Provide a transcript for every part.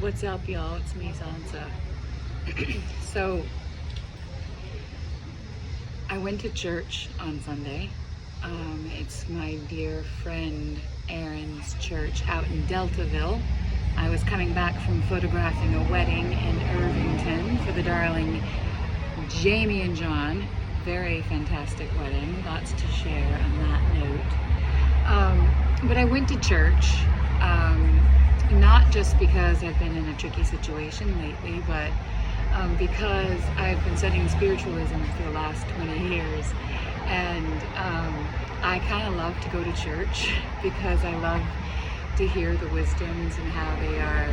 What's up, y'all? It's me, Sansa. So, I went to church on Sunday. It's my dear friend Erin's church out in Deltaville. I was coming back from photographing a wedding in Irvington for the darling Jamie and John. Very fantastic wedding. Lots to share on that note. But I went to church. Not just because I've been in a tricky situation lately, but because I've been studying spiritualism for the last 20 years. And I kind of love to go to church because I love to hear the wisdoms and how they are,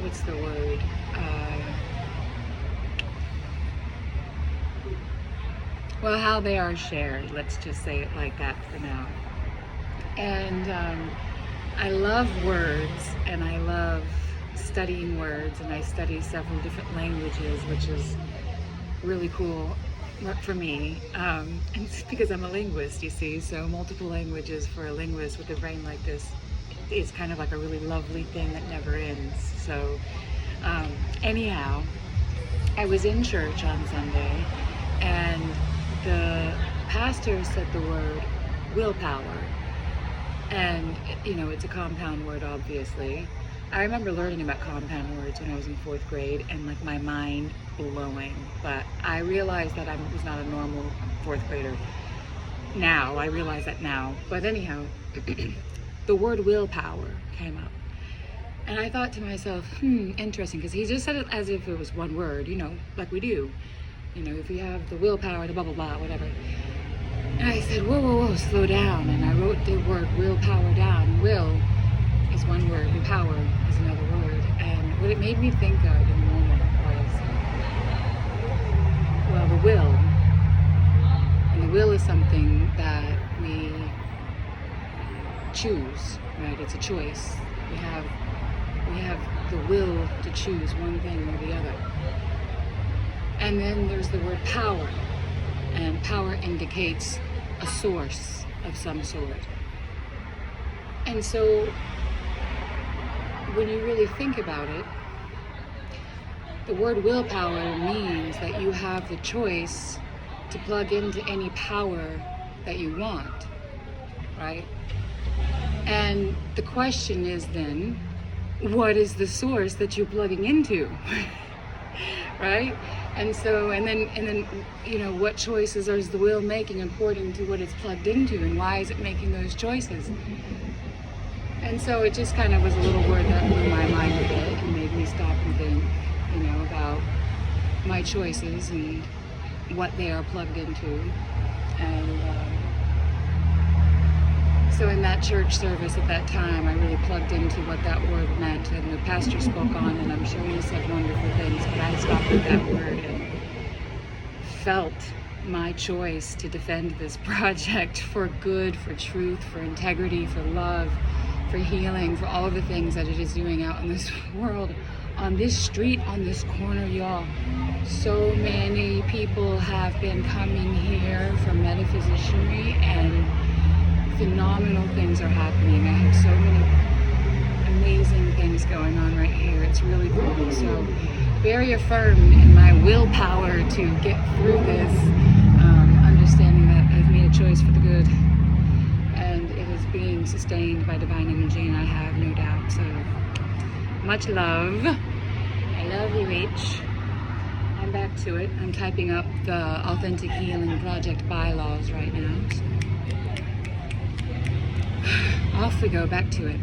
what's the word? Well, how they are shared. Let's just say it like that for now. And I love words, and I love studying words, and I study several different languages, which is really cool for me. And it's because I'm a linguist, you see, so multiple languages for a linguist with a brain like this is kind of like a really lovely thing that never ends. So anyhow, I was in church on Sunday, and the pastor said the word willpower. And, you know, it's a compound word, obviously. I remember learning about compound words when I was in 4th grade and, like, my mind blowing. But I realized that I was not a normal 4th grader. Now, I realize that now. But anyhow, the word willpower came up. And I thought to myself, interesting, because he just said it as if it was one word, you know, like we do. You know, if you have the willpower, the blah, blah, blah, whatever. And I said, whoa, slow down. And I wrote the word willpower down. Will is one word, and power is another word. And what it made me think of in the moment was, well, the will. And the will is something that we choose, right? It's a choice. We have the will to choose one thing or the other. And then there's the word power. And power indicates a source of some sort. And so when you really think about it, the word willpower means that you have the choice to plug into any power that you want, right? And the question is then, what is the source that you're plugging into? Right? And so, and then, you know, what choices is the will making according to what it's plugged into, and why is it making those choices? And so it just kind of was a little word that blew my mind a bit and made me stop and think, you know, about my choices and what they are plugged into. And so in that church service at that time, I really plugged into what that word meant, and the pastor spoke on it, and I'm sure he said wonderful things, but I stopped with that word and felt my choice to defend this project for good, for truth, for integrity, for love, for healing, for all of the things that it is doing out in this world, on this street, on this corner, y'all. So many people have been coming here for metaphysicianry, and phenomenal things are happening. I have so many amazing things going on right here. It's really cool. So very affirmed in my willpower to get through this, understanding that I've made a choice for the good, and it is being sustained by divine energy, and I have no doubt. So much love. I love you, H. I'm back to it. I'm typing up the Authentic Healing Project bylaws right now. So off we go, back to it.